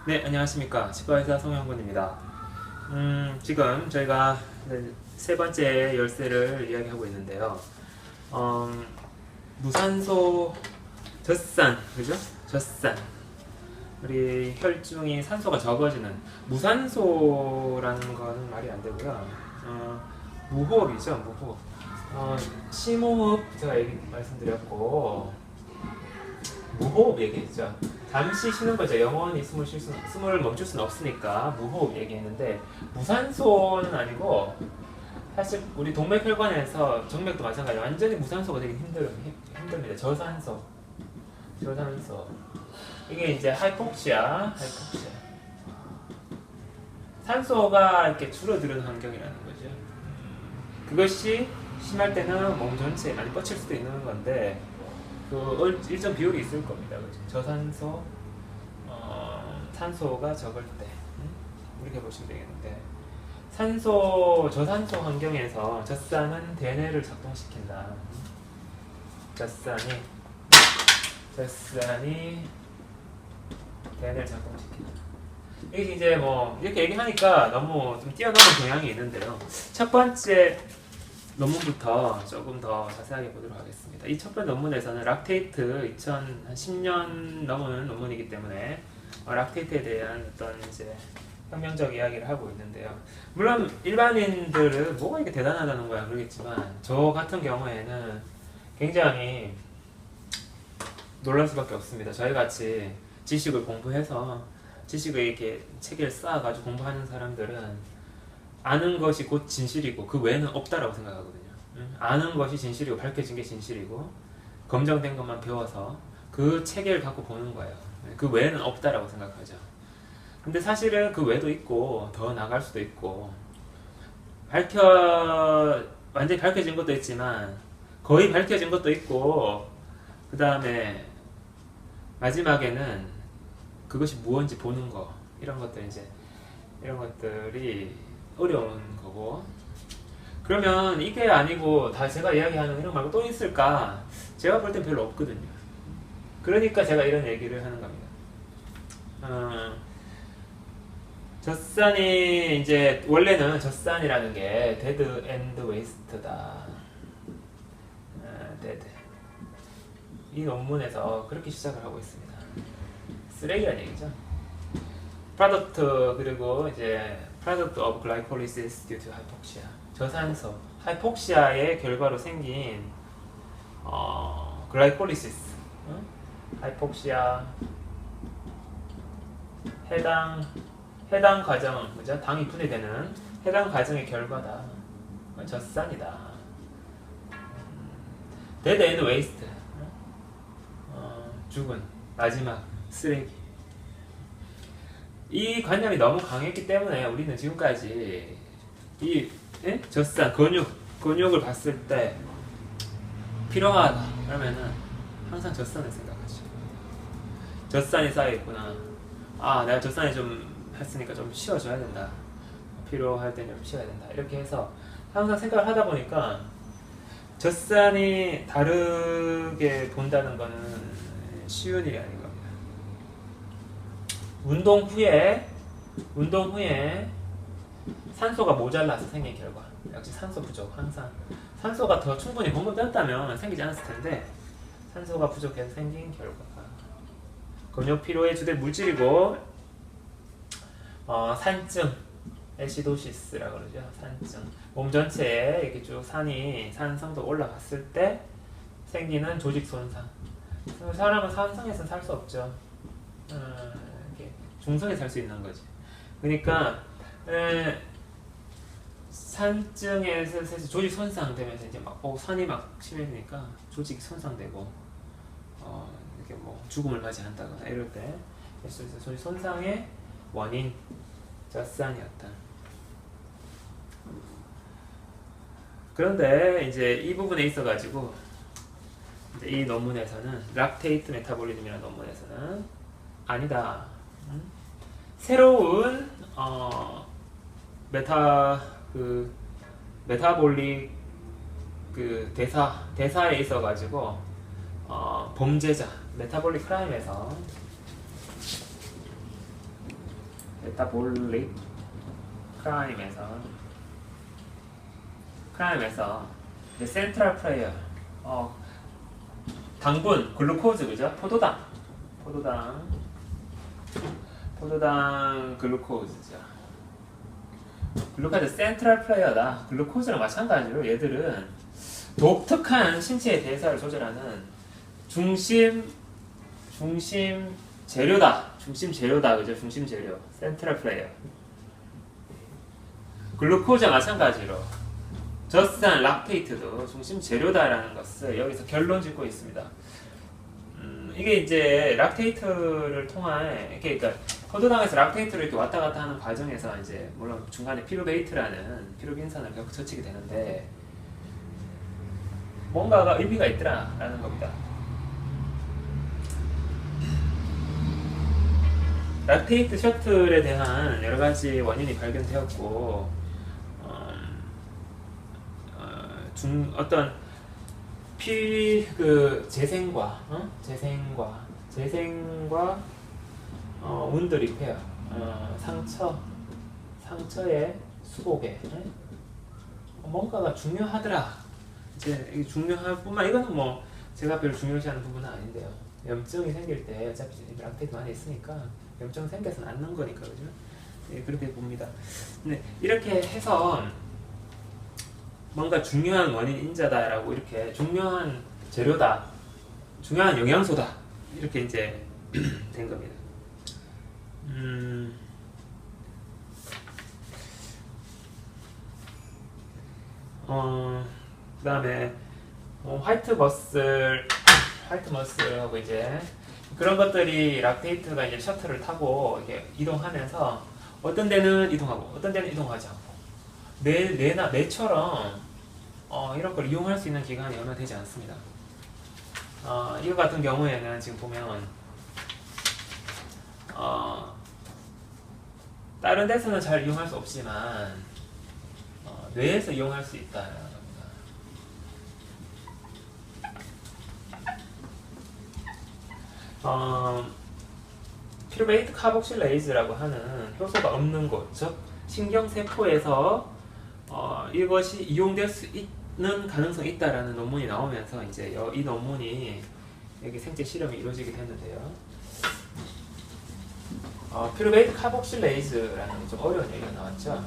네, 안녕하십니까. 치과의사 송영근입니다. 지금 저희가 세 번째 열쇠를 이야기하고 있는데요. 음, 무산소 젖산, 그죠? 젖산. 우리 혈중이 산소가 적어지는 무산소라는 거는 말이 안 되고요. 무호흡이죠, 무호흡. 심호흡 제가 말씀드렸고, 무호흡 얘기했죠. 잠시 쉬는 거죠. 영원히 숨을 멈출 수는 없으니까 무호흡 얘기했는데, 무산소는 아니고 사실 우리 동맥혈관에서 정맥도 마찬가지로 완전히 무산소가 되기 힘듭니다. 저산소. 이게 이제 하이폭시아. 산소가 이렇게 줄어드는 환경이라는 거죠. 그것이 심할 때는 몸 전체에 많이 뻗칠 수도 있는 건데, 그 일정 비율이 있을 겁니다. 그렇죠? 저산소, 산소가 적을 때 이렇게 보시면 되겠는데, 저산소 환경에서 젖산은 대뇌를 작동시킨다. 젖산이 대뇌를 작동시킨다. 이게 이제 뭐 이렇게 얘기하니까 너무 좀 뛰어넘은 경향이 있는데요. 첫 번째 논문부터 조금 더 자세하게 보도록 하겠습니다. 이 첫 번째 논문에서는 락테이트 2010년 넘은 논문이기 때문에 락테이트에 대한 어떤 이제 혁명적 이야기를 하고 있는데요. 물론 일반인들은 뭐가 이렇게 대단하다는 거야 모르겠지만 저 같은 경우에는 굉장히 놀랄 수밖에 없습니다. 저희 같이 지식을 공부해서 지식을 이렇게 책을 쌓아가지고 공부하는 사람들은 아는 것이 곧 진실이고 그 외에는 없다라고 생각하거든요. 아는 것이 진실이고 밝혀진 게 진실이고 검증된 것만 배워서 그 체계를 갖고 보는 거예요. 그 외에는 없다라고 생각하죠. 근데 사실은 그 외도 있고 더 나갈 수도 있고 완전히 밝혀진 것도 있지만 거의 밝혀진 것도 있고 그 다음에 마지막에는 그것이 무언지 보는 거 이런 것들이 어려운 거고, 그러면 이게 아니고 다 제가 이야기하는 이런 말고 또 있을까? 제가 볼 땐 별로 없거든요. 그러니까 제가 이런 얘기를 하는 겁니다. 젖산이 이제 원래는 젖산이라는 게 데드 앤드 웨이스트다. 데드. 이 논문에서 그렇게 시작을 하고 있습니다. 쓰레기라는 얘기죠. 프로덕트 그리고 이제 product of glycolysis due to hypoxia. 저산소, 하이폭시아의 결과로 생긴 글라이콜리시스, 하이폭시아 해당 과정, 그죠? 당이 분해되는 해당 과정의 결과다. 젖산이다. dead and waste, 죽은 마지막 쓰레기. 이 관념이 너무 강했기 때문에 우리는 지금까지 이 젖산, 근육을 봤을 때 필요하다 그러면은 항상 젖산을 생각하죠. 젖산이 쌓여있구나. 내가 젖산이 좀 했으니까 좀 쉬어줘야 된다. 필요할 때는 좀 쉬어야 된다. 이렇게 해서 항상 생각을 하다 보니까 젖산이 다르게 본다는 거는 쉬운 일이 아닌 겁니다. 운동 후에 산소가 모자라서 생긴 결과. 역시 산소 부족. 항상 산소가 더 충분히 공급되었다면 생기지 않았을 텐데 산소가 부족해서 생긴 결과. 근육 피로에 주된 물질이고 산증, 에시도시스라고 그러죠. 산증. 몸 전체에 이렇게 쭉 산성도 올라갔을 때 생기는 조직 손상. 사람은 산성에서 살 수 없죠. 중성에 살 수 있는 거지. 그러니까 산증에서 조직 손상되면서 이제 산이 막 심해지니까 조직이 손상되고 이렇게 뭐 죽음을 맞이한다거나 이럴 때 조직 손상의 원인 젖산이었다. 그런데 이제 이 부분에 있어가지고 이 논문에서는 락테이트 메타볼리즘이라는 논문에서는 아니다. 새로운 메타볼릭 대사에 있어가지고 범죄자 메타볼릭 크라임에서 메타볼릭 크라임에서 센트럴 플레이어 당분 글루코즈 그죠? 포도당 글루코즈죠. 글루코즈 센트럴 플레이어다. 글루코즈랑 마찬가지로 얘들은 독특한 신체의 대사를 조절하는 중심 재료다. 그죠? 중심 재료. 센트럴 플레이어. 글루코즈와 마찬가지로 저스한 락테이트도 중심 재료다라는 것을 여기서 결론 짓고 있습니다. 이게 이제 락테이트를 통한 그러니까 포도당에서 락테이트를 이렇게 왔다 갔다 하는 과정에서 이제 물론 중간에 피루베이트라는 피루빈산을 결국 처치게 되는데 뭔가가 의미가 있더라라는 겁니다. 락테이트 셔틀에 대한 여러 가지 원인이 발견되었고 어떤 재생과 운드 리페어 상처의 수복에 뭔가가 중요하더라. 이제 이게 중요할 뿐만 이거는 뭐 제가 별로 중요시하는 부분은 아닌데요. 염증이 생길 때 어차피 락테이트 많이 있으니까 염증 생겨서는 않는 거니까 그죠? 네, 그렇게 봅니다. 네, 이렇게 해서 뭔가 중요한 원인 인자다라고 이렇게 중요한 재료다, 중요한 영양소다 이렇게 이제 된 겁니다. 그다음에 화이트 머슬하고 이제 그런 것들이 락테이트가 이제 셔틀을 타고 이렇게 이동하면서 어떤 데는 이동하고 어떤 데는 이동하지 않고 뇌처럼 이런 걸 이용할 수 있는 기간이 얼마 되지 않습니다. 이거 같은 경우에는 지금 보면 다른 데서는 잘 이용할 수 없지만 뇌에서 이용할 수 있다라는 겁니다. 피루베이트 카복실레이즈라고 하는 효소가 없는 곳, 즉 신경세포에서 이것이 이용될 수 있는 가능성이 있다라는 논문이 나오면서 이제 이 논문이 여기 생체 실험이 이루어지게 됐는데요. 피루베이트 카복실레이즈라는 좀 어려운 얘기가 나왔죠.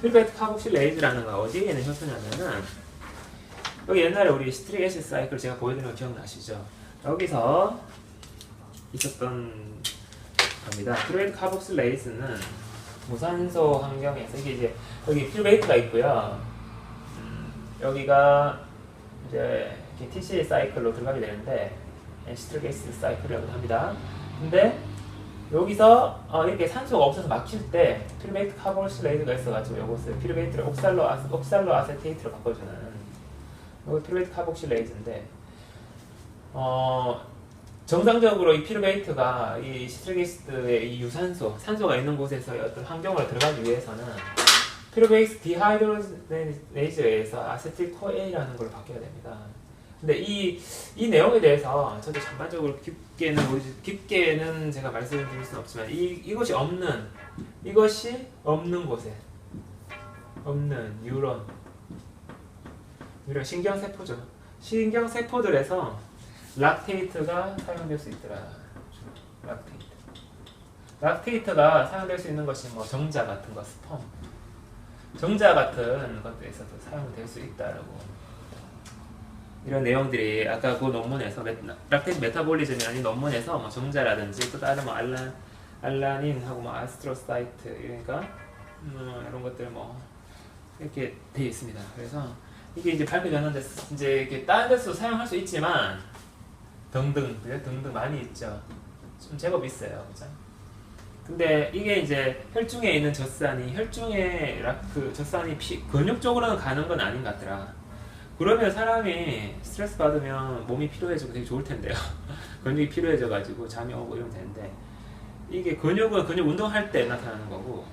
피루베이트 카복실레이즈라는 거 어디에 있는 효소냐면은 여기 옛날에 우리 스트릭 애시드 사이클 제가 보여드린 거 기억나시죠? 여기서 있었던 겁니다. 피루베이트 카복실레이즈는 무산소 환경에서 이게 이제 여기 피루베이트가 있고요. 여기가 이제 TCA 사이클로 들어가게 되는데 스트릭 애시드 사이클이라고 합니다. 근데 여기서 이렇게 산소가 없어서 막힐 때 피루베이트 카복실레이즈가 있어가지고 이것을 피루베이트를 옥살로 아세테이트로 바꿔주는 이거 피루베이트 카복실레이즈인데 정상적으로 이 피루베이트가 이 스트릭 애시드의 이 산소가 있는 곳에서 어떤 환경으로 들어가기 위해서는 피루베이트 디하이드로네이즈에 의해서 아세틸코에이라는 걸로 바뀌어야 됩니다. 근데 이 내용에 대해서 저도 전반적으로 깊게는 제가 말씀드릴 수는 없지만 이것이 없는 곳에 없는 뉴런 신경세포죠. 신경세포들에서 락테이트가 사용될 수 있더라. 락테이트가 사용될 수 있는 것이 뭐 정자 같은 거, 스펌, 정자 같은 것들에서도 사용될 수 있다라고. 이런 내용들이 아까 그 논문에서 락테이트 메타볼리즘이라는 논문에서 뭐 정자라든지 또 다른 뭐 알라닌하고 뭐 아스트로사이트 그러니까 이런 것들 뭐 이렇게 되어 있습니다. 그래서 이게 이제 발표되는데 이제 이렇게 다른 데서 사용할 수 있지만 등등 많이 있죠. 좀 제법 있어요, 그죠? 근데 이게 이제 혈중에 있는 젖산이 젖산이 근육 쪽으로는 가는 건 아닌 것 같더라. 그러면 사람이 스트레스 받으면 몸이 피로해지고 되게 좋을 텐데요. 근육이 피로해져가지고 잠이 오고 이러면 되는데, 이게 근육은 근육 운동할 때 나타나는 거고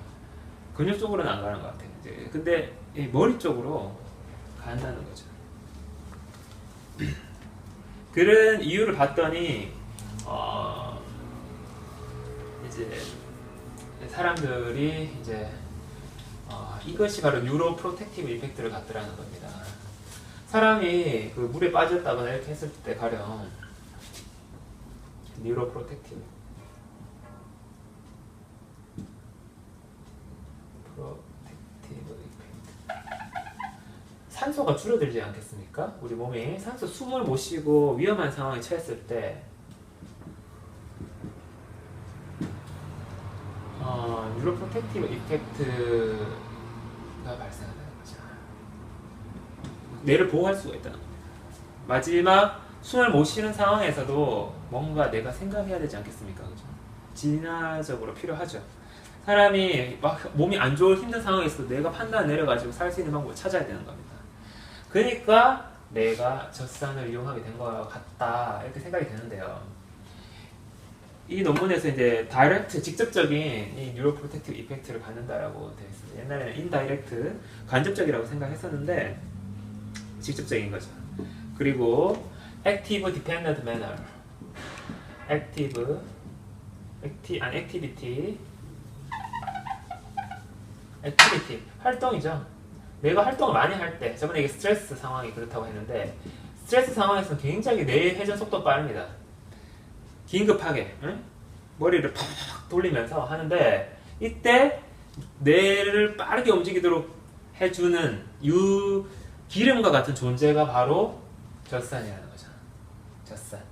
근육 쪽으로는 안 가는 것 같아요. 이제 근데 이 머리 쪽으로 간다는 거죠. 그런 이유를 봤더니 이제 사람들이 이제 이것이 바로 뉴로 프로텍티브 이펙트를 갖더라는 겁니다. 사람이 그 물에 빠졌다거나 이렇게 했을 때 가령 뉴로 프로텍티브 이펙트, 산소가 줄어들지 않겠습니까? 우리 몸이 산소 숨을 못 쉬고 위험한 상황에 처했을 때 뉴로 프로텍티브 이펙트가 발생한다는 거죠. 뇌를 보호할 수가 있다는 겁니다. 마지막 숨을 못 쉬는 상황에서도 뭔가 내가 생각해야 되지 않겠습니까? 그죠? 진화적으로 필요하죠. 사람이 막 몸이 안 좋은 힘든 상황에서도 내가 판단 내려가지고 살 수 있는 방법을 찾아야 되는 겁니다. 그러니까 내가 젖산을 이용하게 된 것 같다 이렇게 생각이 되는데요. 이 논문에서 이제 다이렉트 직접적인 이 뉴로 프로텍티브 이펙트를 갖는다라고 되어 있습니다. 옛날에는 인다이렉트 간접적이라고 생각했었는데 직접적인 거죠. 그리고 active dependent manner, activity 활동이죠. 내가 활동을 많이 할 때, 저번에 이게 스트레스 상황이 그렇다고 했는데 스트레스 상황에서는 굉장히 뇌 회전 속도가 빠릅니다. 긴급하게 머리를 팍팍 돌리면서 하는데 이때 뇌를 빠르게 움직이도록 해주는 기름과 같은 존재가 바로 젖산이라는 거죠. 젖산.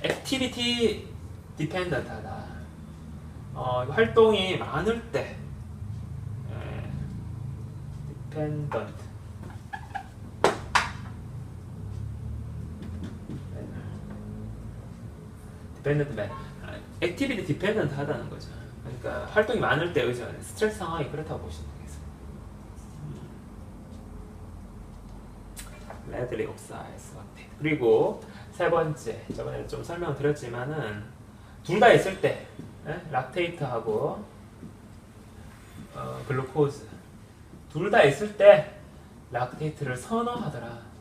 액티비티 디펜던트하다. 활동이 많을 때 디펜던트 디펜던트맨, 액티비티 디펜던트 하다는 거죠. 그러니까 활동이 많을 때 의존하는 스트레스 상황이 그렇다고 보시면 되겠습니다. 레드리 옥사이드. 그리고 세 번째, 저번에 좀 설명을 드렸지만은 둘 다 있을 때 락테이트하고 글루코즈 둘 다 있을 때 락테이트를 선호하더라.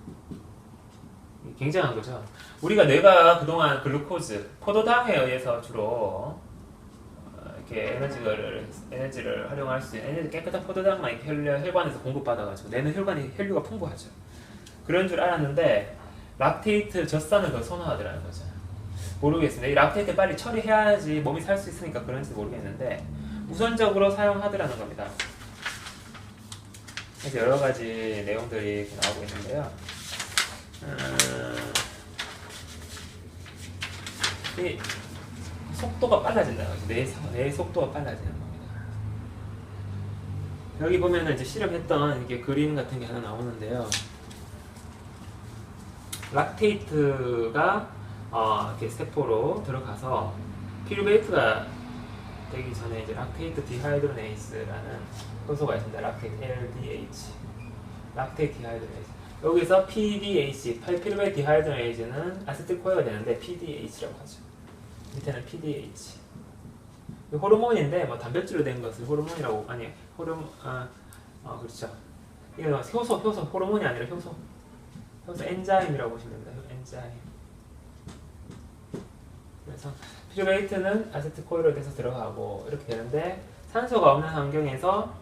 굉장한 거죠. 우리가 뇌가 그동안 글루코즈, 포도당에 의해서 주로 이렇게 에너지를 활용할 수 있는 에너지 깨끗한 포도당만 이렇게 혈관에서 공급받아가지고 뇌는 혈류가 풍부하죠. 그런 줄 알았는데 락테이트, 젖산을 더 선호하더라는 거죠. 모르겠습니다. 이 락테이트 빨리 처리해야지 몸이 살 수 있으니까 그런지 모르겠는데 우선적으로 사용하더라는 겁니다. 그래서 여러 가지 내용들이 나오고 있는데요. 이 속도가 빨라진다는 거죠. 뇌 속도가 빨라지는 겁니다. 여기 보면은 이제 실험했던 이게 그림 같은 게 하나 나오는데요. 락테이트가 이렇게 세포로 들어가서 피루베이트가 되기 전에 이제 락테이트 디하이드로네이스라는 효소가 있습니다. 락테이트 LDH, 락테이트 디하이드로네이스. 여기서 PDH, 피루베이트 디하이드로네이즈는 아세틸코에가 되는데 PDH라고 하죠. 밑에는 PDH. 호르몬인데 뭐 단백질로 된 것을 호르몬이라고 그렇죠. 이게 효소 호르몬이 아니라 효소 엔자임이라고 보시면 됩니다. 엔자임. 그래서 피루베이트는 아세틸코일로에서 들어가고 이렇게 되는데 산소가 없는 환경에서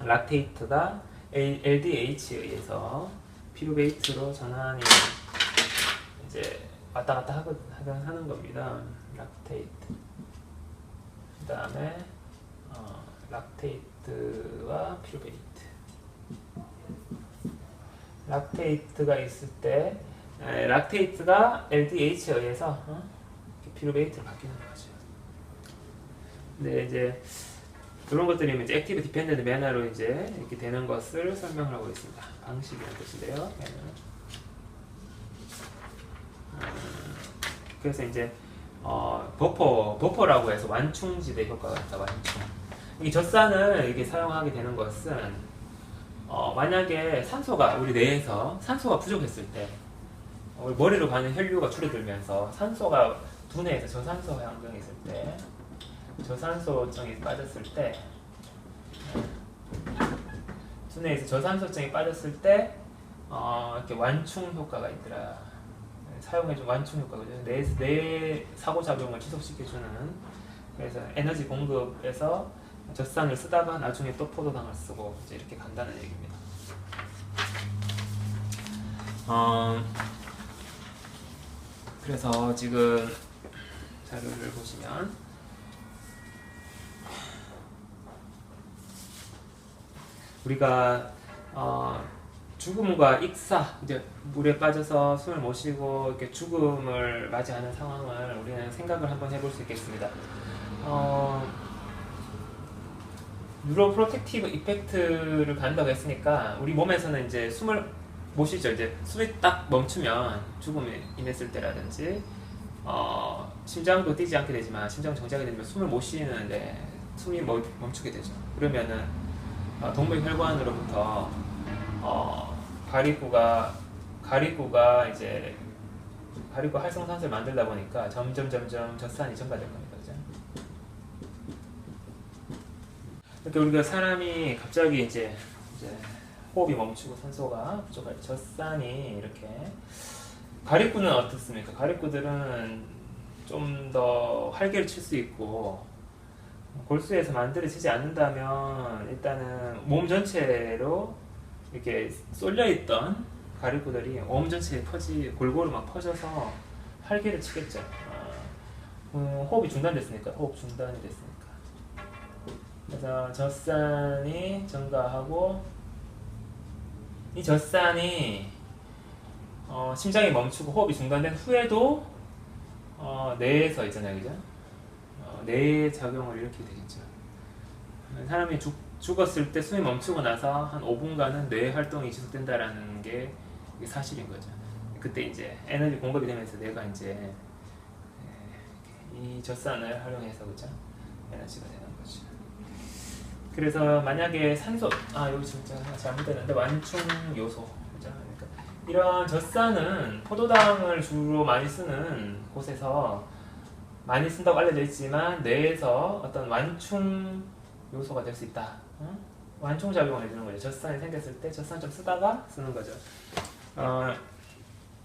락테이트가 LDH에 의해서 피루베이트로 전환이 이제 왔다 갔다 하는 겁니다. 락테이트. 그 다음에 락테이트와 피루베이트. 락테이트가 있을 때 락테이트가 LDH에 의해서 피루베이트로 바뀌는 거죠. 근데 이제 그런 것들이 이제 액티브 디펜던트 매너로 이제 이렇게 되는 것을 설명을 하고 있습니다. 방식이라는 뜻인데요. 그래서 이제 버퍼라고 해서 완충지대 효과가 있다. 완충. 이 젖산을 이게 사용하게 되는 것은 만약에 산소가 우리 뇌에서 산소가 부족했을 때 우리 머리로 가는 혈류가 줄어들면서 산소가 두뇌에서 저산소 환경이 있을 때 저산소증이 빠졌을 때 두뇌에서 저산소증이 빠졌을 때 이렇게 완충 효과가 있더라. 사용해준 완충 효과가 뇌 사고작용을 지속시켜주는 그래서 에너지 공급에서 젖산을 쓰다가 나중에 또 포도당을 쓰고 이제 이렇게 간다는 얘기입니다. 그래서 지금 자료를 보시면 우리가 죽음과 익사, 이제 물에 빠져서 숨을 못 쉬고 이렇게 죽음을 맞이하는 상황을 우리는 생각을 한번 해볼 수 있겠습니다. 뉴로 프로텍티브 이펙트를 갖는다고 했으니까 우리 몸에서는 이제 숨을 못 쉬죠. 이제 숨이 딱 멈추면 죽음에 임했을 때라든지 심장도 뛰지 않게 되지만 심장 정지하게 되면 숨을 못 쉬는데 숨이 멈추게 되죠. 그러면은 동맥 혈관으로부터 가리구가 이제 가리구 활성산소를 만들다 보니까 점점 젖산이 증가될 겁니다. 그죠? 이렇게 우리가 사람이 갑자기 이제 호흡이 멈추고 산소가 부족할 때 젖산이 이렇게 가리구는 어떻습니까? 가리구들은 좀 더 활개를 칠 수 있고 골수에서 만들어지지 않는다면 일단은 몸 전체로 이렇게 쏠려있던 가리구들이 몸 전체에 골고루 막 퍼져서 활개를 치겠죠. 호흡이 중단됐으니까, 호흡 중단이 됐으니까. 그래서 젖산이 증가하고 이 젖산이 심장이 멈추고 호흡이 중단된 후에도 뇌에서 있잖아요, 그죠? 뇌의 작용을 일으키게 되겠죠. 사람이 죽었을 때 숨이 멈추고 나서 한 5분간은 뇌 활동이 지속된다라는 게 사실인 거죠. 그때 이제 에너지 공급이 되면서 뇌가 이제 이 젖산을 활용해서 그죠? 에너지가 되는 거죠. 그래서 만약에 산소, 여기 진짜 잘못됐는데 완충 요소, 그죠? 그러니까 이런 젖산은 포도당을 주로 많이 쓰는 곳에서 많이 쓴다고 알려져 있지만 뇌에서 어떤 완충 요소가 될 수 있다. 완충 작용을 해주는 거죠. 젖산이 생겼을 때 젖산 좀 쓰다가 쓰는 거죠.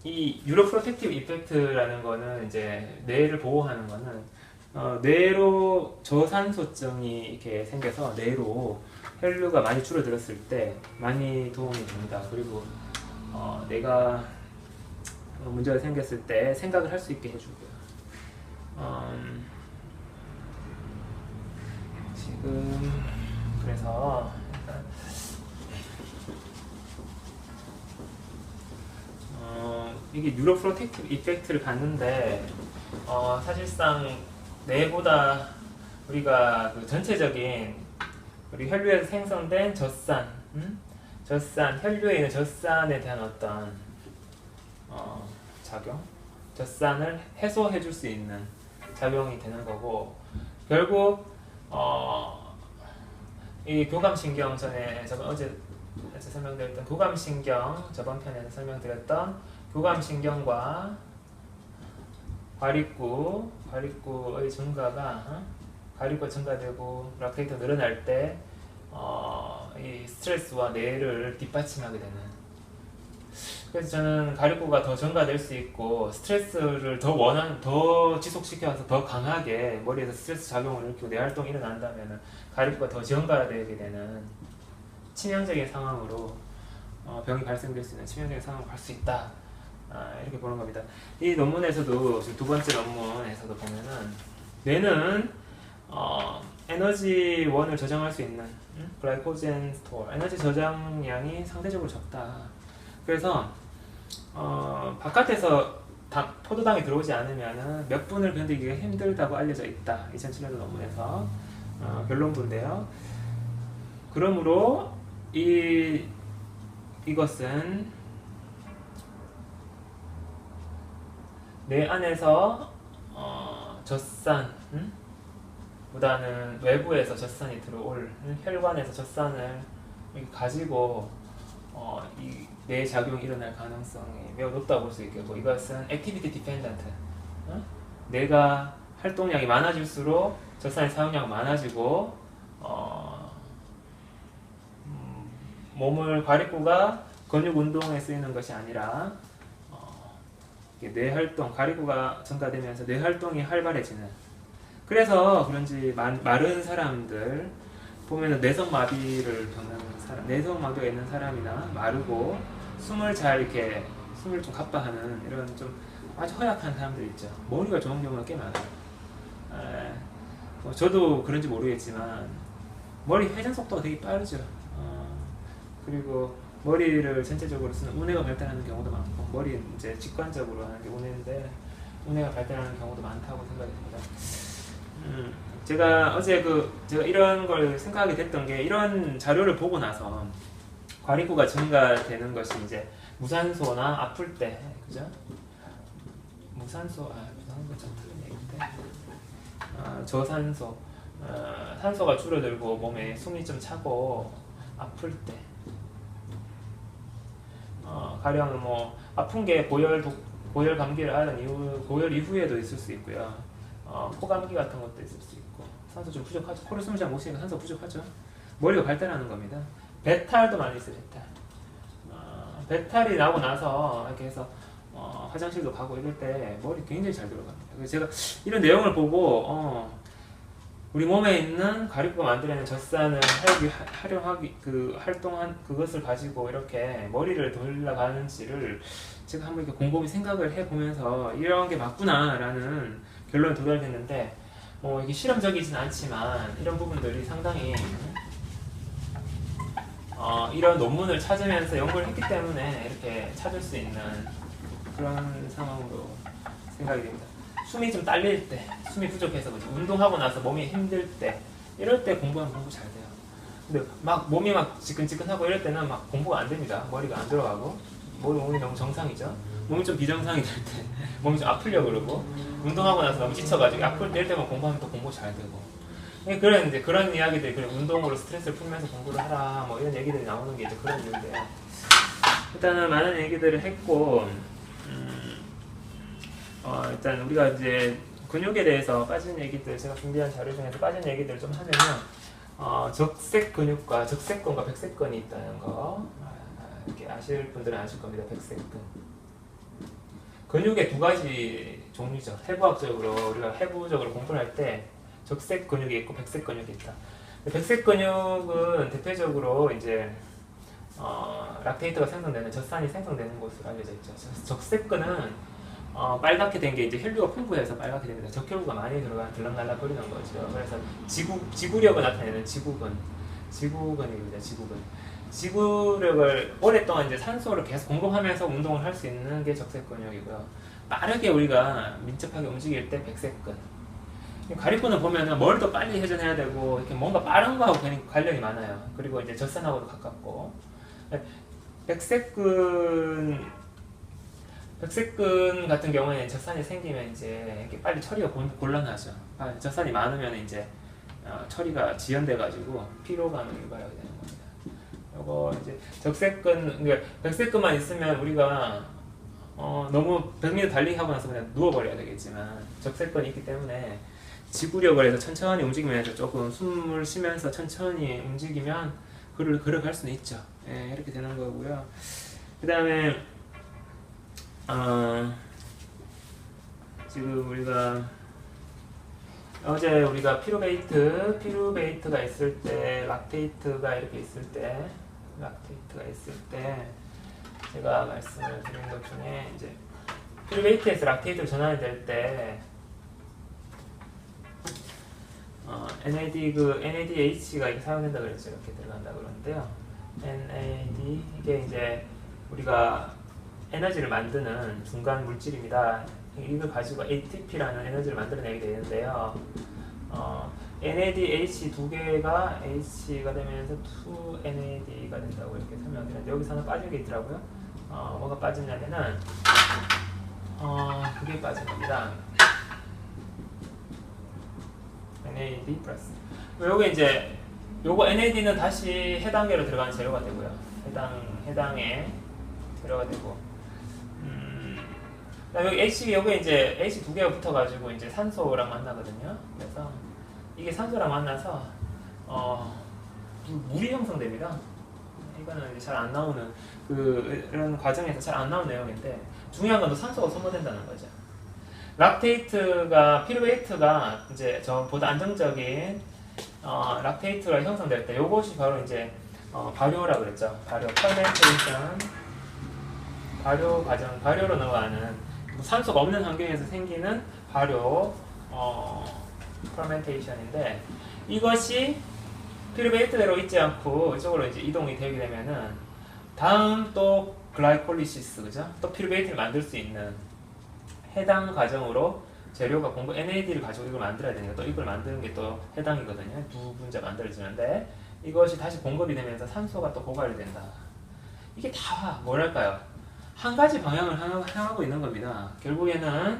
이 뉴로프로텍티브 이펙트라는 거는 이제 뇌를 보호하는 거는 뇌로 저산소증이 이렇게 생겨서 뇌로 혈류가 많이 줄어들었을 때 많이 도움이 됩니다. 그리고 뇌가 문제가 생겼을 때 생각을 할 수 있게 해주고요. 지금 그래서 일단 이게 뉴로프로텍티브 이펙트를 갖는데 사실상 뇌보다 우리가 그 전체적인 우리 혈류에서 생성된 젖산, 혈류에 있는 젖산에 대한 어떤 작용, 젖산을 해소해 줄 수 있는 작용이 되는 거고, 결국 이 교감신경 어제 설명드렸던 교감신경, 저번 편에서 설명드렸던 교감신경과 과립구의 증가가 과립구가 증가되고 락테이터 늘어날 때 이 스트레스와 뇌를 뒷받침하게 되는. 그래서 저는 가립구가 더 증가될 수 있고 스트레스를 더 지속시켜서 더 강하게 머리에서 스트레스 작용을 일으키고 뇌 활동이 일어난다면 가립구가 더 증가되게 되는 치명적인 상황으로 병이 발생될 수 있는 치명적인 상황으로 갈 수 있다. 이렇게 보는 겁니다. 이 논문에서도 지금 두 번째 논문에서도 보면은 뇌는 에너지원을 저장할 수 있는 글라이코젠 스토어, 에너지 저장량이 상대적으로 적다. 그래서 바깥에서 포도당이 들어오지 않으면 몇 분을 견디기가 힘들다고 알려져 있다. 2007년도 논문에서 결론부인데요. 그러므로 이것은 뇌 안에서 젖산 보다는 외부에서 젖산이 들어올, 혈관에서 젖산을 가지고 이 뇌작용이 일어날 가능성이 매우 높다고 볼 수 있겠고, 이것은 activity dependent. 뇌가 활동량이 많아질수록 젖산의 사용량이 많아지고, 몸을 가리구가 근육 운동에 쓰이는 것이 아니라 뇌 활동, 가리구가 증가되면서 뇌 활동이 활발해지는. 그래서 그런지 마른 사람들 보면은 뇌성마비를 겪는 사람, 뇌성마비가 있는 사람이나 마르고 숨을 좀 갑박하는 이런 좀 아주 허약한 사람들 있죠. 머리가 좋은 경우가 꽤 많아요. 저도 그런지 모르겠지만 머리 회전 속도가 되게 빠르죠. 그리고 머리를 전체적으로 쓰는 우뇌가 발달하는 경우도 많고, 머리 이제 직관적으로 하는 게 우뇌인데 우뇌가 발달하는 경우도 많다고 생각이 듭니다. 제가 어제 제가 이런 걸 생각하게 됐던 게, 이런 자료를 보고 나서 과립구가 증가되는 것이 이제 무산소나 아플 때, 그죠? 무산소 좀 틀린 얘기인데, 저산소, 산소가 줄어들고 몸에 숨이 좀 차고 아플 때, 가령 뭐 아픈 게 고열 감기를 앓은 이후, 고열 이후에도 있을 수 있고요. 코감기 같은 것도 있을 수 있고, 산소 좀 부족하죠. 코로 숨을 잘 못 쉬니까 산소 부족하죠. 머리가 발달하는 겁니다. 배탈도 많이 있어요. 배탈이 나고 나서 이렇게 해서 화장실도 가고 이럴 때 머리 굉장히 잘 들어갑니다. 그래서 제가 이런 내용을 보고 우리 몸에 있는 가리구가 만들어내는 젖산을 활용하기, 활동한 그것을 가지고 이렇게 머리를 돌아가는지를 제가 한번 이렇게 곰곰이 생각을 해보면서 이런 게 맞구나라는 결론에 도달했는데, 이게 실험적이진 않지만 이런 부분들이 상당히 이런 논문을 찾으면서 연구를 했기 때문에 이렇게 찾을 수 있는 그런 상황으로 생각이 됩니다. 숨이 좀 딸릴 때, 숨이 부족해서 그렇지, 운동하고 나서 몸이 힘들 때, 이럴 때 공부하면 공부 잘 돼요. 근데 몸이 지끈지끈하고 이럴 때는 공부가 안 됩니다. 머리가 안 들어가고, 몸이 너무 정상이죠. 몸이 좀 비정상이 될 때, 몸이 좀 아프려고 그러고, 운동하고 나서 너무 지쳐가지고 아플 때, 이럴 때만 공부하면 또 공부 잘 되고. 그런 이야기들, 운동으로 스트레스를 풀면서 공부를 하라, 이런 얘기들이 나오는 게 이제 그런 이유인데요. 일단은 많은 얘기들을 했고, 일단 우리가 이제 근육에 대해서 빠진 얘기들, 제가 준비한 자료 중에서 빠진 얘기들 좀 하면요. 적색 근육과 적색근과 백색근이 있다는 거, 이렇게 아실 분들은 아실 겁니다. 백색근. 근육의 두 가지 종류죠. 해부학적으로 우리가 해부적으로 공부를 할 때 적색 근육이 있고 백색 근육이 있다. 백색 근육은 대표적으로 이제 락테이트가 생성되는, 젖산이 생성되는 곳으로 알려져 있죠. 적색근은 빨갛게 된 게 이제 혈류가 풍부해서 빨갛게 됩니다. 적혈구가 많이 들락날락 거리는 거죠. 그래서 지구력을 나타내는 지구근입니다. 지구력을 오랫동안 이제 산소를 계속 공급하면서 운동을 할 수 있는 게 적색근육이고요. 빠르게 우리가 민첩하게 움직일 때 백색근. 가리구는 보면은 머리도 빨리 회전해야 되고 이렇게 뭔가 빠른 거하고 관련이 많아요. 그리고 이제 젖산하고도 가깝고. 백색근 같은 경우에는 젖산이 생기면 이제 이렇게 빨리 처리가 곤란하죠. 젖산이 많으면 이제 처리가 지연돼가지고 피로감을 유발하게 되는 겁니다. 요거 이제 그러니까 백색근만 있으면 우리가 너무 100m 달리기 하고 나서 그냥 누워버려야 되겠지만, 적색근이 있기 때문에 지구력을 해서 천천히 움직이면서 조금 숨을 쉬면서 천천히 움직이면 걸어갈 수는 있죠. 예, 이렇게 되는 거고요. 그 다음에 지금 어제 우리가 피루베이트가 있을 때, 락테이트가 이렇게 있을 때, 제가 말씀을 드린 것 중에 이제 피루베이트에서 락테이트를 전환이 될 때 NADH가 이렇게 사용된다 그랬죠. 이렇게 들어간다 그러는데요. NAD 이게 이제 우리가 에너지를 만드는 중간 물질입니다. 이걸 가지고 ATP라는 에너지를 만들어내게 되는데요. NADH 두 개가 H가 되면서 2NAD가 된다고 이렇게 설명드렸는데, 여기서는 빠진 게 있더라고요. 뭐가 빠지냐면은 그게 빠진 겁니다. NAD 플러스. 요거 NAD는 다시 해단계로 들어가는 재료가 되고요. 해당에 재료가 되고. 그다음에 여기 H 여기 이제 H 두 개가 붙어가지고 이제 산소랑 만나거든요. 그래서 이게 산소랑 만나서 물이 형성됩니다. 이거는 이제 잘 안 나오는 이런 과정에서 잘 안 나오는 내용인데 중요한 건 또 산소가 소모된다는 거죠. 락테이트가 피루베이트가 이제 저보다 안정적인 락테이트가 형성될 때 요것이 바로 이제 발효라고 그랬죠. 발효, 퍼멘테이션, 발효 과정, 발효로 넘어가는 산소가 없는 환경에서 생기는 발효, 퍼멘테이션인데 이것이 피루베이트대로 있지 않고 이쪽으로 이제 이동이 되게 되면은 다음 또 글라이콜리시스, 그죠? 또 피루베이트를 만들 수 있는 해당 과정으로 재료가 NAD를 가지고 이걸 만들어야 되니까 또 이걸 만드는 게 또 해당이거든요. 두 분자 만들어지는데 이것이 다시 공급이 되면서 산소가 또 고갈이 된다. 이게 다 뭐랄까요? 한 가지 방향을 향하고 있는 겁니다. 결국에는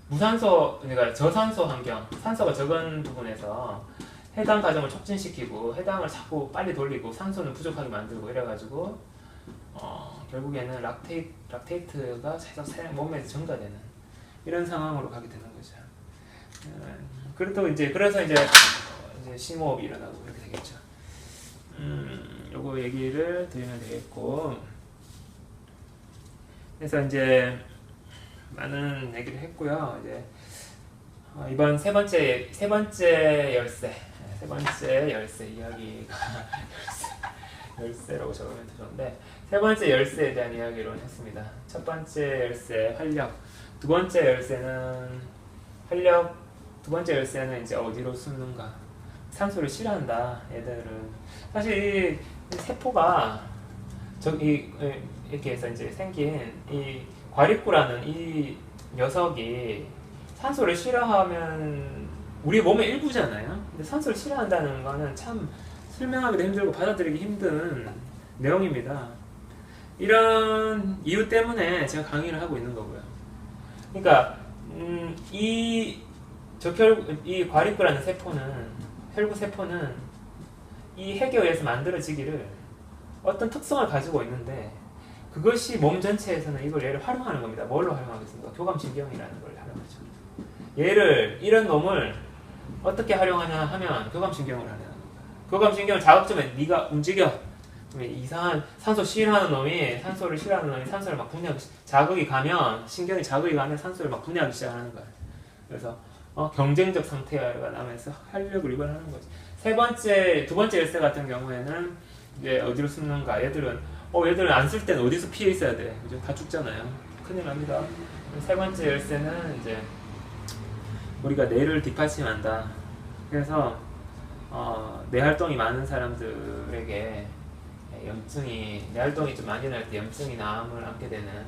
무산소, 그러니까 저산소 환경, 산소가 적은 부분에서 해당 과정을 촉진시키고 해당을 자꾸 빨리 돌리고 산소는 부족하게 만들고 이래가지고 결국에는 락테이트가 계속 몸에서 증가되는 이런 상황으로 가게 되는 거죠. 그래서 이제 심호흡이 일어나고 그렇게 되겠죠. 요거 얘기를 드리면 되겠고, 그래서 이제 많은 얘기를 했고요. 이제 이번 세 번째 열쇠 이야기가 열쇠라고 적으면 더 좋은데 세 번째 열쇠에 대한 이야기를 했습니다. 첫 번째 열쇠 활력, 두 번째 열쇠는 활력, 두 번째 열쇠는 이제 어디로 숨는가, 산소를 싫어한다. 얘들은 사실 이 세포가 이렇게 해서 이제 생긴 이 과립구라는 이 녀석이 산소를 싫어하면 우리 몸의 일부잖아요. 근데 산소를 싫어한다는 거는 참 설명하기도 힘들고 받아들이기 힘든 내용입니다. 이런 이유 때문에 제가 강의를 하고 있는 거고요. 그러니까 이 과립구라는 세포는, 혈구 세포는 이 핵에 의해서 만들어지기를 어떤 특성을 가지고 있는데 그것이 몸 전체에서는 얘를 활용하는 겁니다. 뭘로 활용하겠습니까? 교감신경이라는 걸 활용하죠. 이런 놈을 어떻게 활용하냐 하면 교감신경을 하는 겁니다. 교감신경을 자극점에 네가 움직여. 이상한 산소를 싫어하는 놈이 산소를 막 분해하기, 자극이 가면 산소를 막 분해하기 시작하는 거예요. 그래서 경쟁적 상태가 나면서 활력을 유발하는 거죠. 두 번째 열쇠 같은 경우에는 이제 어디로 숨는가? 얘들은 안 쓸 때는 어디서 피해 있어야 돼? 그죠? 다 죽잖아요. 큰일 납니다. 세 번째 열쇠는 이제 우리가 뇌를 뒷받침한다. 그래서 뇌 활동이 많은 사람들에게 뇌 활동이 좀 많이 날 때 염증이 남을 안게 되는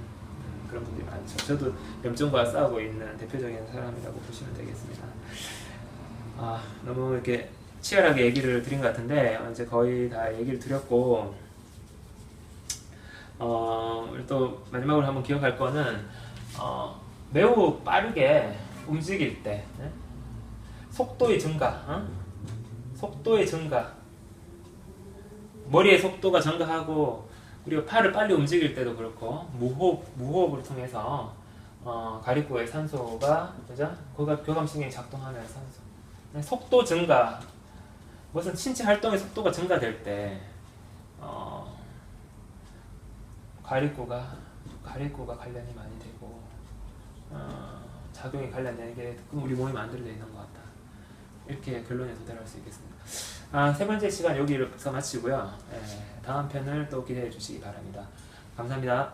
그런 분들이 많죠. 저도 염증과 싸우고 있는 대표적인 사람이라고 보시면 되겠습니다. 너무 이렇게 치열하게 얘기를 드린 것 같은데 이제 거의 다 얘기를 드렸고, 또 마지막으로 한번 기억할 거는 매우 빠르게 움직일 때 속도의 증가, 머리의 속도가 증가하고 우리가 팔을 빨리 움직일 때도 그렇고 무호흡을 통해서 가립구의 산소가, 그죠? 교감신경이 작동하면서 속도 증가, 무슨 신체 활동의 속도가 증가될 때 가립구가 관련이 많이 되고 작용이 관련되는 게 우리 몸이 만들어져 있는 것 같다. 이렇게 결론에 도달할 수 있겠습니다. 세 번째 시간 여기서 마치고요. 다음 편을 또 기대해 주시기 바랍니다. 감사합니다.